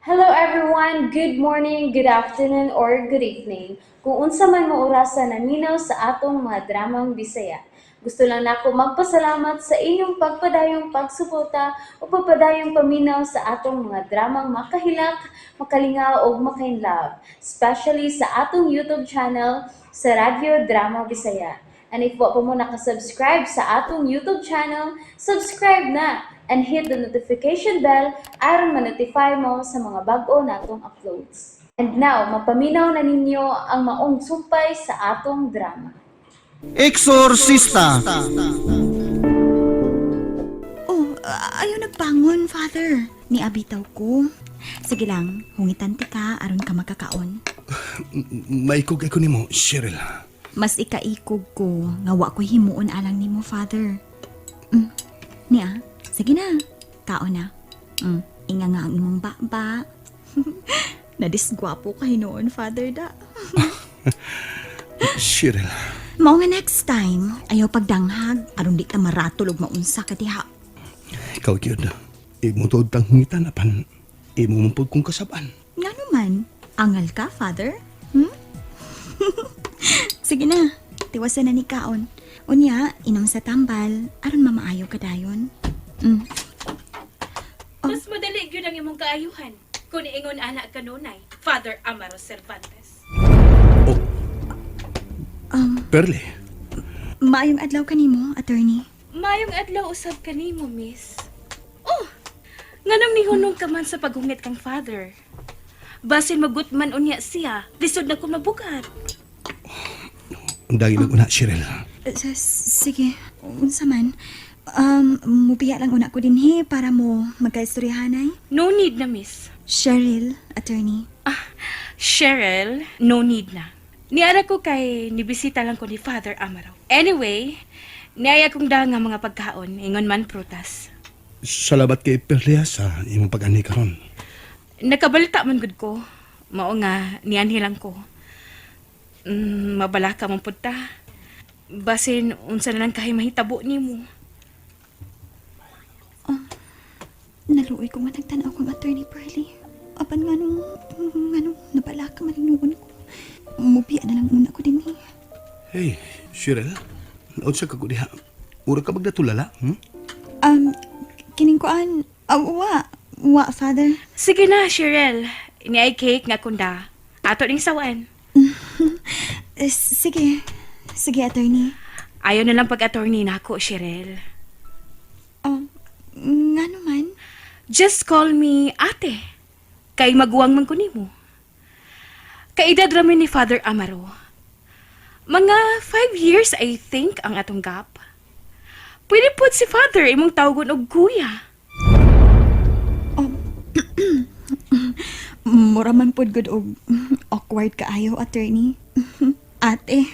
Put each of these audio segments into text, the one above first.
Hello everyone, good morning, good afternoon, or good evening. Kung unsa man mo orasan naminaw sa atong mga dramang Bisaya. Gusto lang nako magpasalamat sa inyong pagpadayong pagsuporta o pagpadayong paminaw sa atong mga dramang makahilak, makalingaw o makainlove, especially sa atong YouTube channel sa Radyo Drama Bisaya. And if wa pa mo nakasubscribe sa atong YouTube channel, subscribe na and hit the notification bell aron ma-notify mo sa mga bag-o natong uploads. And now, mapaminaw na ninyo ang maong sumpay sa atong drama. Eksorsista. Oh, ayaw nagbangon, Father. Niabitaw ko. Sige lang, hungitan ti ka, aron ka makakaon. Maikog ako nimo, Cheryl. Mas ikaikog ko, nga wa ko himuon alang nimo, Father. Niya, sige na, kaon na. Inga nga ang imong baba. Nadisgwapo ka hinoon, Father da. Cheryl, Mao nga next time, ayaw pagdanghag, aron di ka maratulog maunsa ka diha. ikaw gyud. Imo tuod tang ngitan apan imo mumpod kong kasaban. Nga naman, angal ka, Father? Sige na, tiwasan na ni Kaon. Unya, inom sa tambal, aron mamaayo ka dayon. Mas madali gyud ang imong kaayuhan kung iingon anak kanunay, Father Amaro Cervantes. Perle, Maayong adlaw kanimo, attorney. Mayong adlaw usab kanimo, miss. Oh, nganong nihunong ka man sa paghungit kang father. Basin magutman unya siya, lisod na ko mabugat. ang dagdag una, Cheryl. Sige, unsa man. Mubiya lang una ko dinhi para mo magkaistoryahanay. No need na, miss. Cheryl, attorney. Cheryl, no need na. Niara ko kay nibisita lang ko ni Father Amaro. Anyway, niaya kong nga mga pagkaon, ingon man prutas. Salamat kay Perle sa imong pag-ani karon. Nakabalita man gud ko. Mao nga niyanhi lang ko. Mabala ka mong punta. Basin unsa na lang kahay mahitabo nimo. Naluoy ko nga nagtanaw kong attorney Pearly. Apan nga nung nabala ka malinuon ko. Mubiya na lang una ko dinhi. Hey, Cheryl. Naod sa kago diha. Ura ka magdatulala, Kining koan, wa, Father. Sige na, Cheryl. Ini ay cake nga kunda. Ato ning sawan. Sige, attorney. Ayaw na lang pag-attorney nako, Cheryl. Nga naman. Just call me ate. Kay maguwang man ko nimo. Kaedad ramin ni Father Amaro. Mga 5 years, I think, ang atong gap. Pwede po si Father imong tawgon og kuya. Mura man pod good og awkward kaayo, attorney. Ate.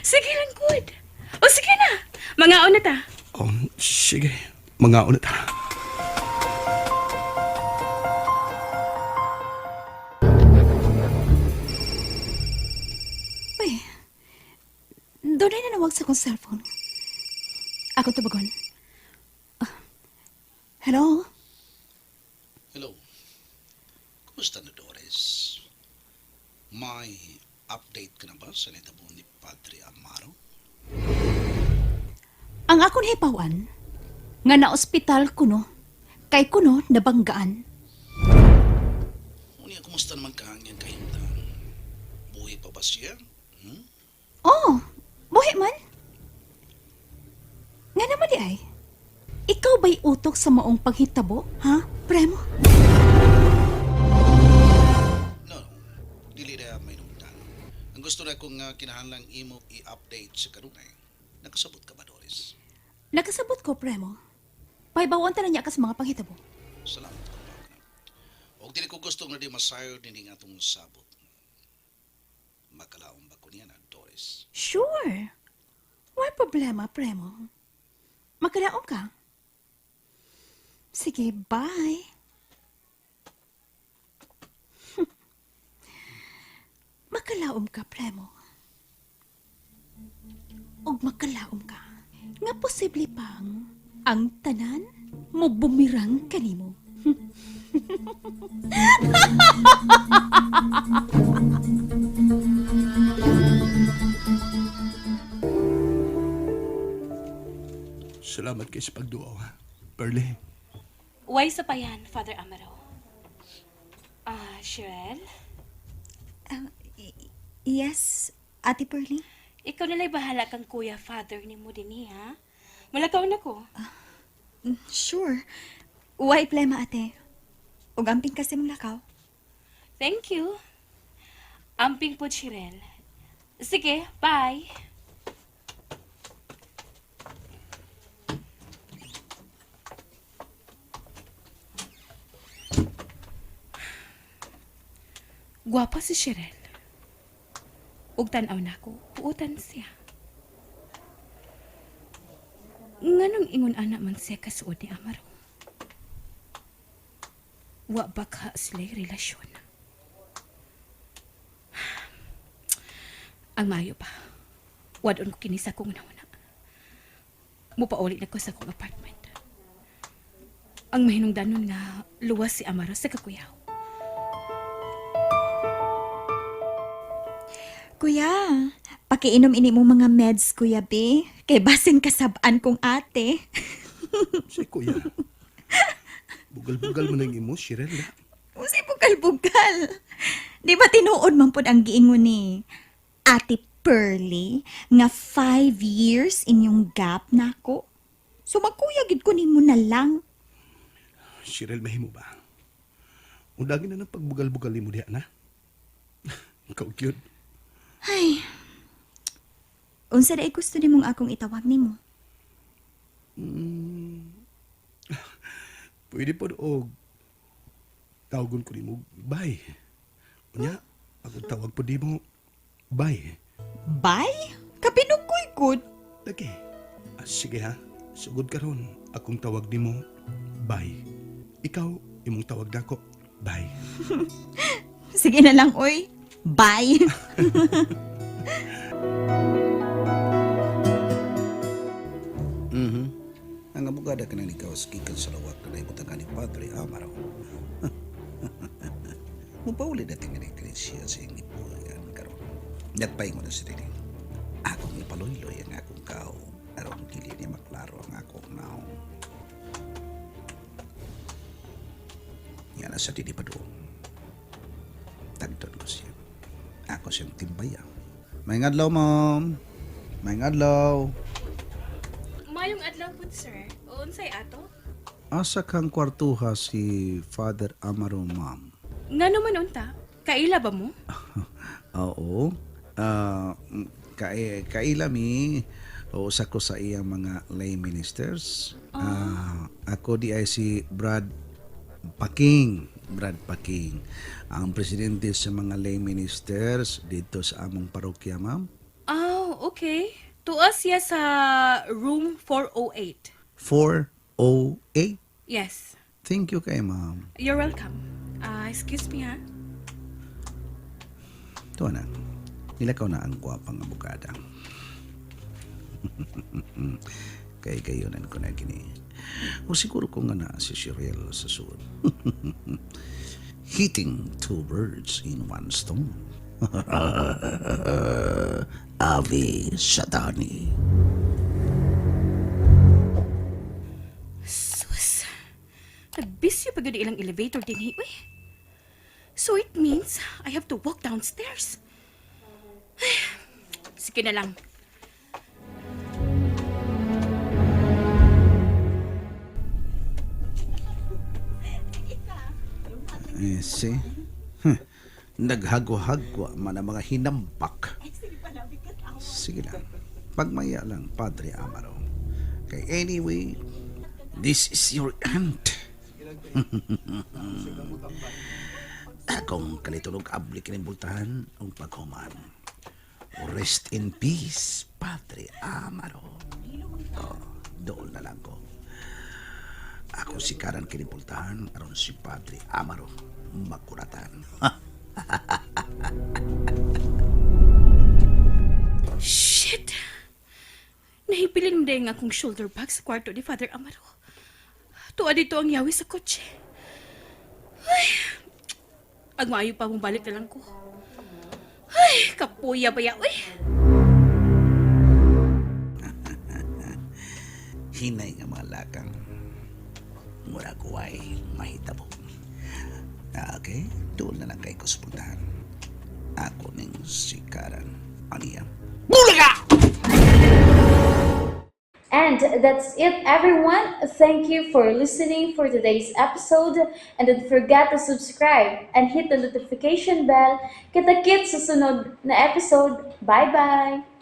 Sige lang, good. O sige na, mangaon na ta. Sige. Mga ulit ha. Doon na nawag sa kong cellphone. Ako tubagon. Hello? Hello. Kumusta na, Doris? May update ka na ba sa nitabo ni Padre Amaro? Ang akong hipawan, nga na ospital kuno, kay kuno nabanggaan. Unya, kumusta naman ka hanggang kahimtang? Buhay pa ba siya? Oh, buhi man. Nga naman di ay, ikaw ba'y utok sa maong paghitabo, ha, Premo? No, dili na may nungtan. Ang gusto na kong kinahanglang imo i-update sa karunay. Nakasabot ka ba, Doris? Nakasabot ko, Premo. Paibawan ta na niya ka sa mga paghitabo. Salamat ko ba ka. O dili ko gusto nga di masayo din nga itong sabot. Makalaong ba ko niya na, Doris? Sure. Why problema, Premo? Magkalaom ka. Sige, bye. Makalaom ka, Premo. Og makalaom ka. Nga posible pang ang tanan mo bumirang kanimo. Salamat kay sa pagduaw, ha? Pearly, Why sa pa yan, Father Amaro? Cheryl? Yes, Ate Pearly? Ikaw nala'y bahala kang kuya, father ni mo din ha? Malakaw na ko. Sure. Why plema, ate? Ug amping kasi mong lakaw. Thank you. Amping po, Cheryl. Sige, bye. Gwapa si Cheryl. Ug tanaw na ko, puutan siya. Nganong ingon anak man siya kasuod ni Amaro? Wa baka sila'y relasyon. Ang mayo pa. Wadon ko kinisa kong una-una. Mupauli na ko sa kong apartment. Ang mahinungdanon nga luwas si Amaro sa kakuyaw. Kuya, pakiinom ini mo mga meds, Kuya B. Kay basin kasabaan kong ate. si kuya. Bugal-bugal mo nang imo, Cheryl, ha? Usay bugal-bugal. Di ba tinuod man pod ang giingon ni Ate Pearly nga 5 years inyong gap nako. So magkuyagid ko nimo na lang. Cheryl, mahimo ba? Undagin na ng pagbugal-bugal mo diha na. Ikaw cute. Ay. Unsa day gusto nimong akong itawag nimo? Pwede po og tawagon ko nimo, bye. Unya, ako tawag po di mo, bye. Bye? Kapinukoy gud. Lagi. Sige ha, sugod karon akong tawag nimo, bye. Ikaw, imong tawag nako, bye. Sige na lang, oy. Bye. Ang abogada ka na ni Kawas gikan sa lawak na naibutangan ni Padre Amaro. Mupauli na tingin ni Iglesia sa iyong ipuyan karon. Nagpahingo na si Rini. Akong ipaluloy ang akong kao. Aron dili ni maklaro ang akong naong. Yan na sa dili pa doon. Tagton ko siya. Ako siyang timbayan. May ngadlaw, ma'am. May ngadlaw. Mayong adlaw po, sir. Unsay ato? Asa kang kwartuha si Father Amaro, ma'am? Nga naman unta? Kaila ba mo? Oo. Kaila mi usa ko sa iyang mga lay ministers. Ako di ay si Brad Paking. Ang presidente sa mga lay ministers dito sa among parokya, ma'am. Oh, okay. Tuas siya sa room 408. 408. Yes. Thank you kay ma'am. You're welcome. Excuse me, ha? Tuwa na. Nilakaw na ang gwapang abogada. Kay gayonan ko na gini. O siguro ko nga na si Cheryl sa suod. Hitting 2 birds in 1 stone. Ave Satani. Sus. Nagbisyo pa gud ilang elevator din, uy. So it means I have to walk downstairs. Sige na lang. See? Naghagwa-hagwa man ang mga hinampak. Sige lang. Pagmaya lang, Padre Amaro. Kay anyway, this is your aunt. Akong kalitulog abli kinibultahan ang paghuman. Rest in peace, Padre Amaro. Oh, doon na lang ko. Ako si Karan kinibultahan aron si Padre Amaro makuratan. Shit! Nahipilin mo dahil akong shoulder bag sa kwarto ni Father Amaro. Tuwa dito ang yawi sa kotse. Agmayo pa mong balik na lang ko. Ay, kapuya ba ya, uy. Hinay nga mga lakang. Mura ko ay mahitabo. Okay, doon na lang kay ko sa puntahan. Ako ning si Karan. Aniyam. Bulaga! And that's it, everyone. Thank you for listening for today's episode. And don't forget to subscribe and hit the notification bell. Kita-kits sa sunod na episode. Bye-bye!